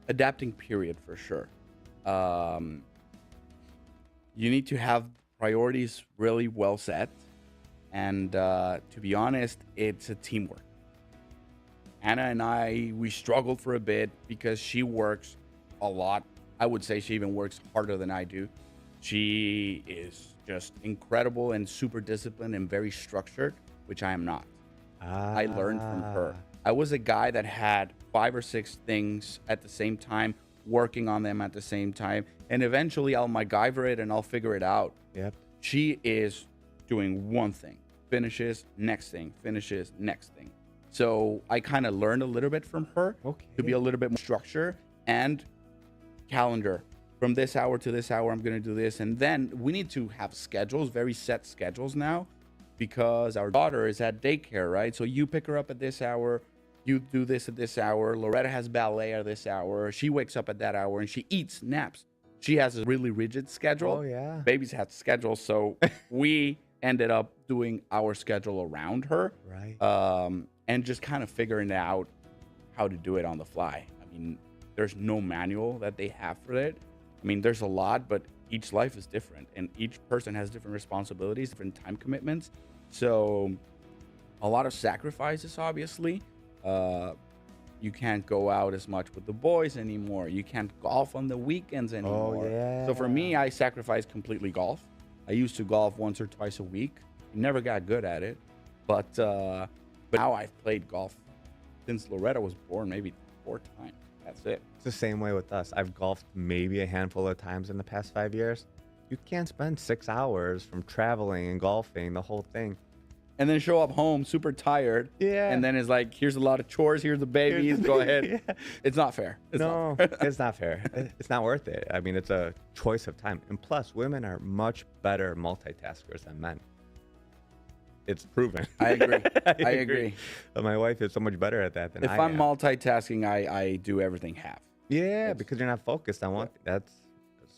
adapting period for sure. You need to have priorities really well set, and to be honest, it's a teamwork. Anna and I, we struggled for a bit because she works a lot. I would say she even works harder than I do. She is just incredible and super disciplined and very structured, which I am not. I learned from her. I was a guy that had 5 or 6 things at the same time, working on them at the same time, and eventually I'll MacGyver it and I'll figure it out. Yep. She is doing one thing, finishes, next thing, finishes, next thing. So I kind of learned a little bit from her to be a little bit more structured and calendar. From this hour to this hour, I'm going to do this. And then we need to have schedules, very set schedules now, because our daughter is at daycare, right? So you pick her up at this hour, you do this at this hour. Loretta has ballet at this hour. She wakes up at that hour and she eats, naps. She has a really rigid schedule. Oh, yeah. Babies have schedules. So we ended up doing our schedule around her. Right. And just kind of figuring out how to do it on the fly. I mean, there's no manual that they have for it. I mean, there's a lot, but each life is different and each person has different responsibilities, different time commitments. So a lot of sacrifices, obviously. You can't go out as much with the boys anymore. You can't golf on the weekends anymore. Oh, yeah. So for me, I sacrificed completely golf. I used to golf once or twice a week. Never got good at it, but now I've played golf since Loretta was born, maybe 4 times. That's it. It's the same way with us. I've golfed maybe a handful of times in the past 5 years. You can't spend 6 hours from traveling and golfing, the whole thing. And then show up home super tired. Yeah. And then it's like, here's a lot of chores, here's the babies, go ahead. Yeah. It's not fair. It's no, not fair. It's not fair. It's not worth it. I mean, it's a choice of time. And plus, women are much better multitaskers than men. It's proven. I agree. I agree. But my wife is so much better at that than if I am. I'm multitasking, I do everything half. Yeah, because you're not focused on one thing. That's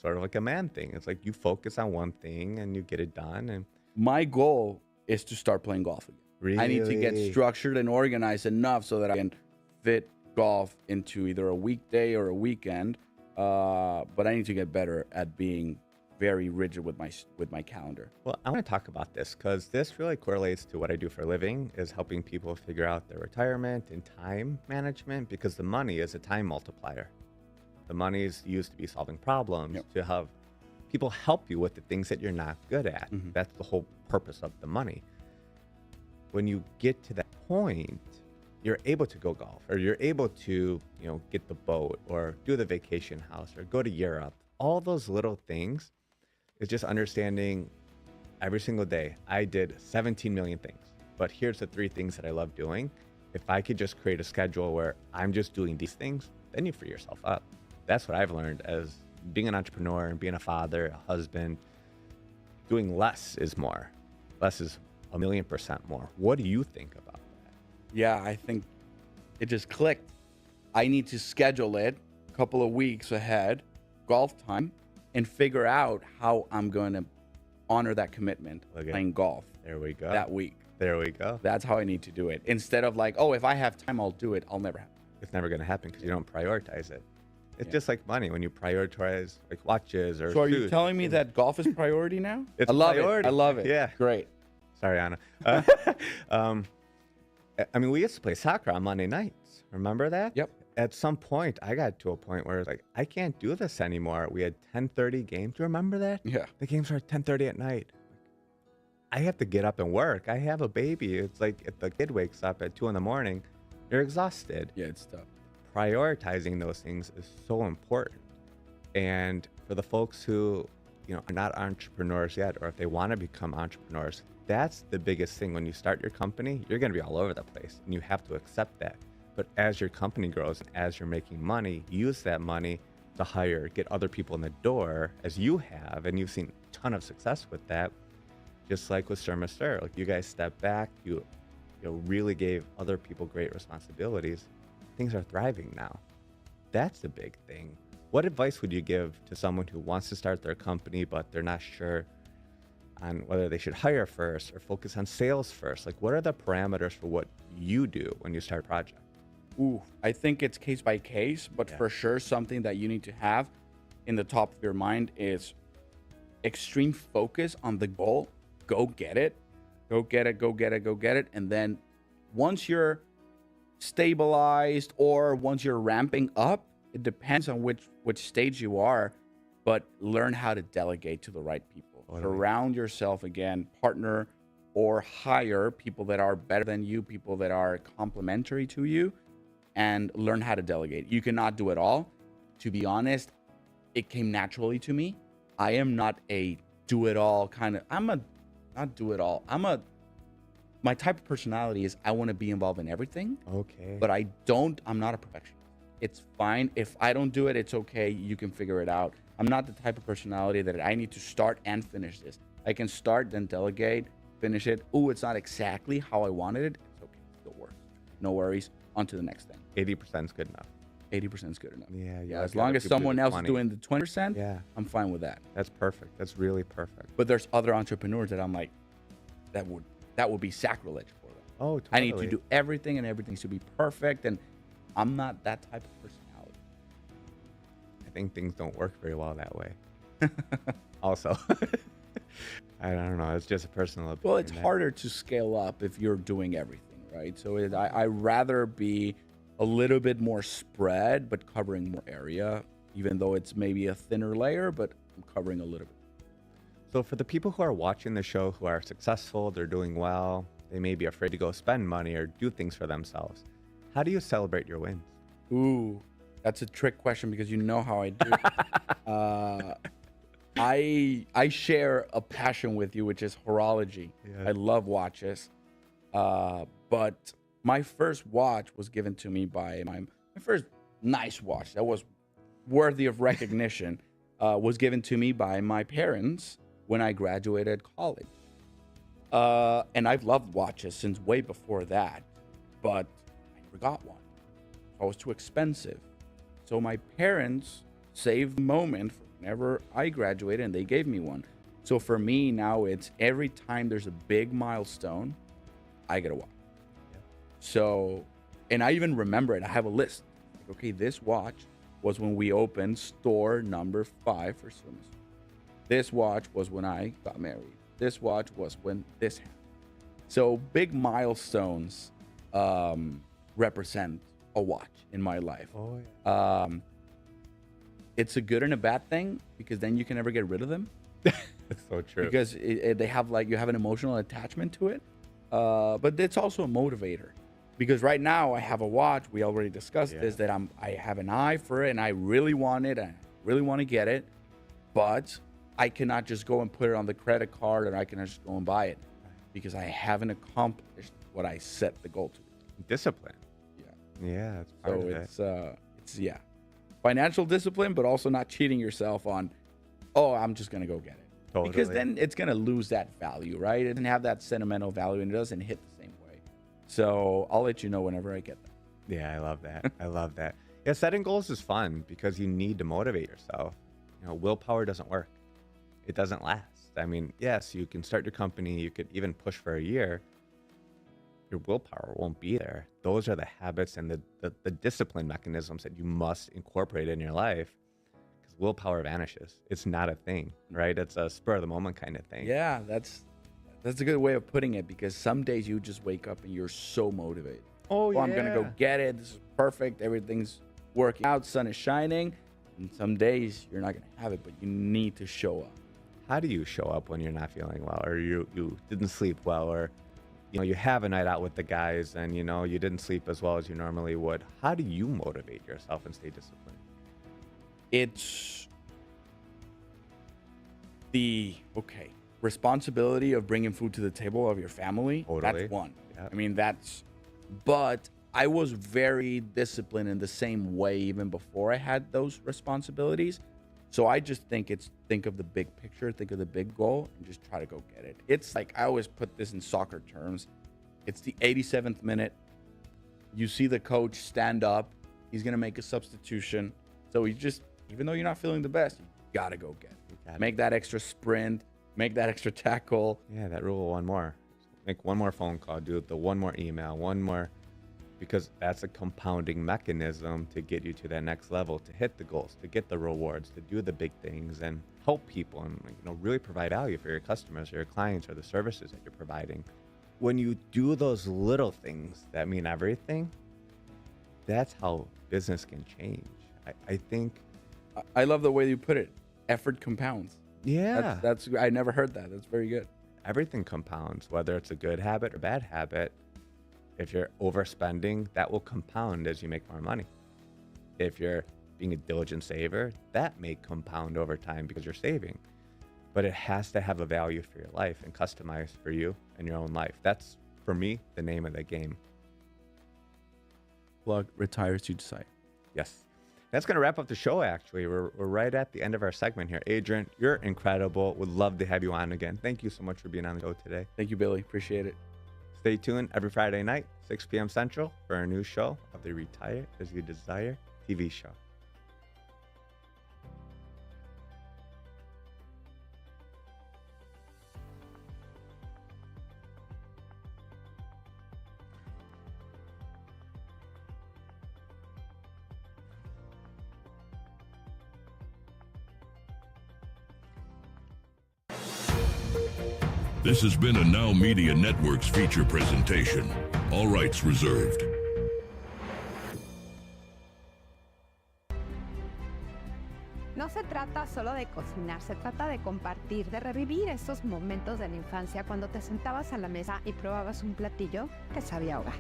sort of like a man thing. It's like you focus on one thing and you get it done. And my goal is to start playing golf again. Really? I need to get structured and organized enough so that I can fit golf into either a weekday or a weekend. But I need to get better at being very rigid with my calendar. Well, I want to talk about this because this really correlates to what I do for a living, is helping people figure out their retirement and time management, because the money is a time multiplier. The money is used to be solving problems, to have people help you with the things that you're not good at. Mm-hmm. That's the whole purpose of the money. When you get to that point, you're able to go golf, or you're able to, get the boat or do the vacation house or go to Europe. All those little things is just understanding every single day. I did 17 million things. but here's the 3 things that I love doing. If I could just create a schedule where I'm just doing these things, then you free yourself up. That's what I've learned as being an entrepreneur and being a father, a husband. Doing less is more. Less is 1,000,000% more. What do you think about that? Yeah, I think it just clicked. I need to schedule it a couple of weeks ahead, golf time, and figure out how I'm going to honor that commitment playing golf. There we go. That week. There we go. That's how I need to do it. Instead of like, oh, if I have time, I'll do it. I'll never have. It's never going to happen because you don't prioritize it. It's just like money. When you prioritize like watches or So are you shoes, telling me that golf is priority now? It's I love priority. it. I love it. Yeah. Great. Sorry, Anna. I mean, we used to play soccer on Monday nights. Remember that? Yep. At some point, I got to a point where it's like, I can't do this anymore. We had 10:30 games. Do you remember that? Yeah. The games are at 10:30 at night. I have to get up and work. I have a baby. It's like if the kid wakes up at 2 a.m, you're exhausted. Yeah, it's tough. Prioritizing those things is so important. And for the folks who, are not entrepreneurs yet, or if they want to become entrepreneurs, that's the biggest thing. When you start your company, you're going to be all over the place, and you have to accept that. But as your company grows and as you're making money, use that money to get other people in the door, as you have, and you've seen a ton of success with that. Just like with Stir Stir, like you guys stepped back, you really gave other people great responsibilities. Things are thriving now. That's the big thing. What advice would you give to someone who wants to start their company, but they're not sure on whether they should hire first or focus on sales first? Like, what are the parameters for what you do when you start a project? Ooh, I think it's case by case, but for sure, something that you need to have in the top of your mind is extreme focus on the goal. Go get it. Go get it, go get it, go get it. And then once you're stabilized or once you're ramping up, it depends on which stage you are, but learn how to delegate to the right people. Surround yourself again, partner or hire people that are better than you, people that are complementary to you, and learn how to delegate. You cannot do it all. To be honest, it came naturally to me. I am not a do-it-all kind of, not do-it-all. My type of personality is I want to be involved in everything. Okay. But I'm not a perfectionist. It's fine. If I don't do it, it's okay. You can figure it out. I'm not the type of personality that I need to start and finish this. I can start, then delegate, finish it. Oh, it's not exactly how I wanted it. It's okay. Still works. No worries. On to the next thing. 80% is good enough. 80% is good enough. Yeah. As long as someone else is doing the 20%, yeah, I'm fine with that. That's perfect. That's really perfect. But there's other entrepreneurs that I'm like, that would be sacrilege for them. Oh, totally. I need to do everything, and everything should be perfect, and I'm not that type of personality. I think things don't work very well that way. Also, I don't know. It's just a personal opinion. Well, it's harder to scale up if you're doing everything, right? So I rather be a little bit more spread, but covering more area, even though it's maybe a thinner layer, but I'm covering a little bit. So for the people who are watching the show who are successful, they're doing well, they may be afraid to go spend money or do things for themselves. How do you celebrate your wins? Ooh, that's a trick question because you know how I do. I share a passion with you, which is horology. Yeah. I love watches. But my first watch was given to me by my first nice watch that was worthy of recognition was given to me by my parents when I graduated college. And I've loved watches since way before that, but I never got one. It was too expensive. So my parents saved the moment for whenever I graduated and they gave me one. So for me now, it's every time there's a big milestone, I get a watch. So, and I even remember it. I have a list. Like, okay, this watch was when we opened store number 5 for swimmers. This watch was when I got married. This watch was when this happened. So big milestones represent a watch in my life. Oh, yeah. It's a good and a bad thing because then you can never get rid of them. That's so true. Because they have you have an emotional attachment to it. But it's also a motivator. Because right now I have a watch, we already discussed this, that I have an eye for it and I really want it, I really want to get it, but I cannot just go and put it on the credit card or I cannot just go and buy it because I haven't accomplished what I set the goal to do. Discipline. Yeah. Yeah, that's part of it. It's financial discipline, but also not cheating yourself on, oh, I'm just gonna go get it. Totally. Because then it's gonna lose that value, right? It doesn't have that sentimental value, and it doesn't hit the same way. So I'll let you know whenever I get that. Yeah, I love that. I love that. Yeah, setting goals is fun because you need to motivate yourself. Willpower doesn't work. It doesn't last. I mean, yes, you can start your company, you could even push for a year. Your willpower won't be there. Those are the habits and the discipline mechanisms that you must incorporate in your life, because willpower vanishes. It's not a thing, right? It's a spur of the moment kind of thing. Yeah, that's a good way of putting it, because some days you just wake up and you're so motivated. Oh, yeah. I'm gonna go get it. This is perfect. Everything's working out. Sun is shining. And some days you're not gonna have it, but you need to show up. How do you show up when you're not feeling well, or you didn't sleep well, or you have a night out with the guys and you didn't sleep as well as you normally would? How do you motivate yourself and stay disciplined? It's the responsibility of bringing food to the table of your family. Totally. That's one. Yep. I mean, but I was very disciplined in the same way even before I had those responsibilities. So I just think of the big picture, think of the big goal, and just try to go get it. It's like, I always put this in soccer terms. It's the 87th minute. You see the coach stand up. He's going to make a substitution. So even though you're not feeling the best, you got to go get it. Make that extra sprint, make that extra tackle. Yeah, that rule, one more. Make one more phone call, do the one more email, one more, because that's a compounding mechanism to get you to that next level, to hit the goals, to get the rewards, to do the big things and help people and really provide value for your customers or your clients or the services that you're providing. When you do those little things that mean everything, that's how business can change. I think. I love the way you put it. Effort compounds. Yeah. That's I never heard that. That's very good. Everything compounds, whether it's a good habit or bad habit. If you're overspending, that will compound as you make more money. If you're being a diligent saver, that may compound over time because you're saving. But it has to have a value for your life and customized for you and your own life. That's, for me, the name of the game. Plug, retire as you decide. Yes. That's going to wrap up the show, actually. We're right at the end of our segment here. Adrian, you're incredible. Would love to have you on again. Thank you so much for being on the show today. Thank you, Billy. Appreciate it. Stay tuned every Friday night, 6 p.m. Central, for our new show of the Retire As You Desire TV show. This has been a Now Media Networks feature presentation. All rights reserved. No se trata solo de cocinar, se trata de compartir, de revivir esos momentos de la infancia cuando te sentabas a la mesa y probabas un platillo que sabía a hogar.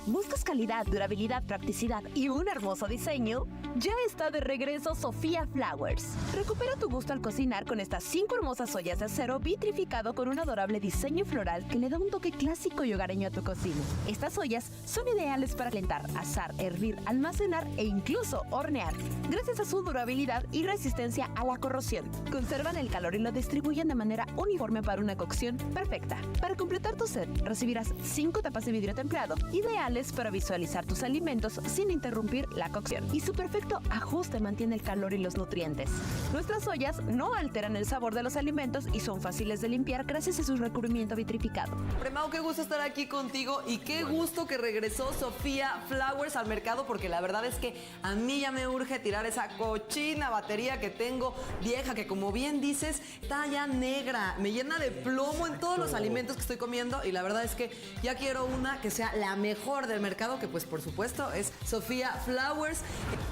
¿Buscas calidad, durabilidad, practicidad y un hermoso diseño? Ya está de regreso Sofía Flowers. Recupera tu gusto al cocinar con estas 5 hermosas ollas de acero vitrificado con un adorable diseño floral que le da un toque clásico y hogareño a tu cocina. Estas ollas son ideales para calentar, asar, hervir, almacenar e incluso hornear, gracias a su durabilidad y resistencia a la corrosión. Conservan el calor y lo distribuyen de manera uniforme para una cocción perfecta. Para completar tu set, recibirás 5 tapas de vidrio templado, ideales para visualizar tus alimentos sin interrumpir la cocción. Y su perfecto ajuste mantiene el calor y los nutrientes. Nuestras ollas no alteran el sabor de los alimentos y son fáciles de limpiar gracias a su recubrimiento vitrificado. Premao, qué gusto estar aquí contigo y qué gusto que regresó Sofía Flowers al mercado, porque la verdad es que a mí ya me urge tirar esa cochina batería que tengo vieja, que como bien dices, está ya negra, me llena de plomo en todos los alimentos que estoy comiendo, y la verdad es que ya quiero una que sea la mejor del mercado, que pues por supuesto es Sofía Flowers.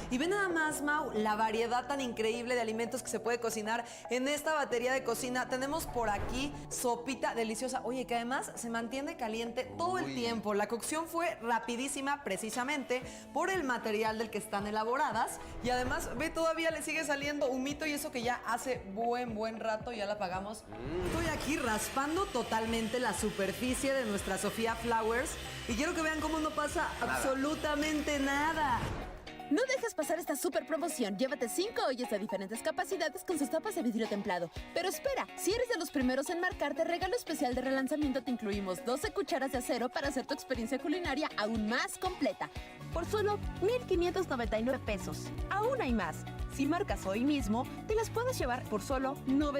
Y ve nada más, Mau, la variedad tan increíble de alimentos que se puede cocinar en esta batería de cocina. Tenemos por aquí sopita deliciosa. Oye, que además se mantiene caliente todo el tiempo. La cocción fue rapidísima precisamente por el material del que están elaboradas. Y además, ve, todavía le sigue saliendo humito y eso que ya hace buen rato ya la apagamos. Estoy aquí raspando totalmente la superficie de nuestra Sofía Flowers y quiero que vean cómo no pasa absolutamente nada. No dejes pasar esta super promoción. Llévate 5 ollas de diferentes capacidades con sus tapas de vidrio templado. Pero espera, si eres de los primeros en marcar, de regalo especial de relanzamiento te incluimos 12 cucharas de acero para hacer tu experiencia culinaria aún más completa. Por solo 1,599 pesos. Aún hay más. Si marcas hoy mismo, te las puedes llevar por solo 9